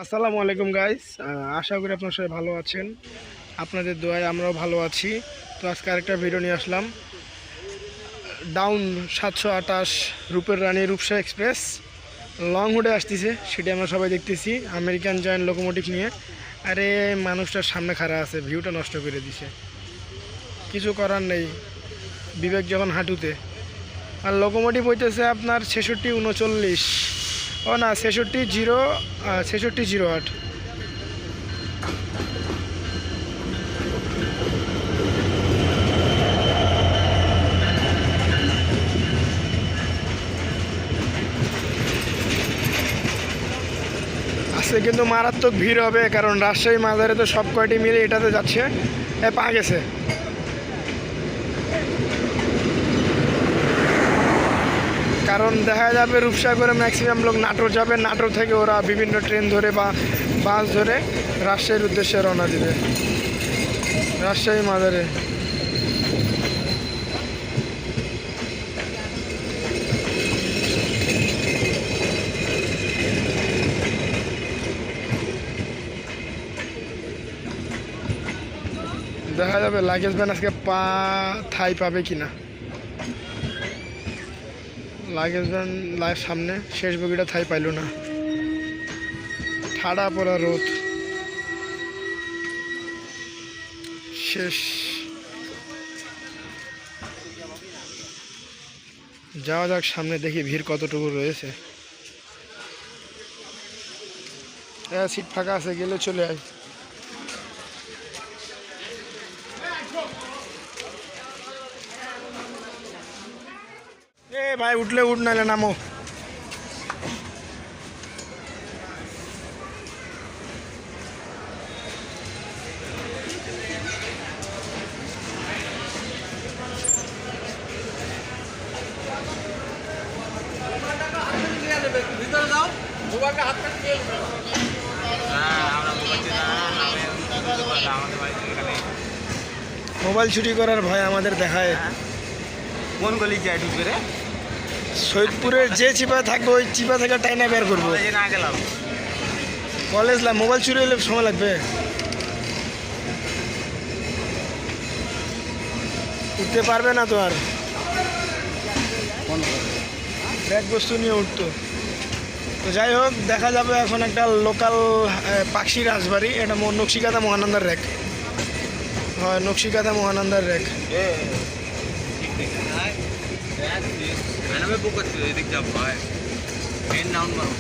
আসসালামু আলাইকুম গাইস, আশা করি আপনারা সবাই ভালো আছেন। আপনাদের দোয়ায় আমরাও ভালো আছি। তো আজকে আরেকটা ভিডিও নিয়ে আসলাম। ডাউন 728 রূপের রানী রূপসা এক্সপ্রেস লং হুডে আসতেছে, সেটি আমরা সবাই দেখতেছি আমেরিকান জয়েন্ট লোকোমোটিভ নিয়ে। আরে মানুষটার সামনে খাড়া আছে, ভিউটা নষ্ট করে দিছে, কিছু করার নেই, বিবেক যখন হাঁটুতে। আর লোকোমোটিভ হইতেছে আপনার 6639, ও না 6608। আজকে কিন্তু মারাত্মক ভিড় হবে, কারণ রাজশাহী মাজারে তো সব কয়টি মিলে এটাতে যাচ্ছে। পা গেছে, কারণ দেখা যাবে রূপসা করে ম্যাক্সিমাম লোক নাটোর যাবে, নাটোর থেকে ওরা বিভিন্ন ট্রেন ধরে বা বাস ধরে রাজশাহীর উদ্দেশ্যে রওনা দিবে, রাজশাহী মাজারে। দেখা যাবে লাগেজ ভ্যান আজকে থাই পাবে কিনা। লাগেজ ভ্যান সামনে, শেষ বগিটা থাই পাইল না, ঠাড়া পড়া রোদ শেষ। যাওয়া যাক সামনে, দেখি ভিড় কতটুকু রয়েছে। সিট ফাঁকা আছে, গেলে চলে আয়। ভাই উঠলে উঠ, নাহলে নামো। মোবাইল চুরি করার ভয় আমাদের দেখায়। কোন গলি যায় ঢুকবে রে? সৈয়দপুরের যে চিপা থাকবে ওই চিপা থেকে টাইনা বের করবো। না গেলাম কলেজ মোবাইল চুরি হলে সময় লাগবে, উঠতে পারবে না তো। আর ব্যাগ বস্তু নিয়ে উঠতো। তো যাই হোক, দেখা যাবে এখন একটা লোকাল পাখি রাজবাড়ি, এটা নকশিকাঁথা মহানন্দার র্যাক। হয় নকশিকাঁথা মহানন্দার র্যাক। বুক করছি, এদিক যাব ভাই, ট্রেন নাউন মারো।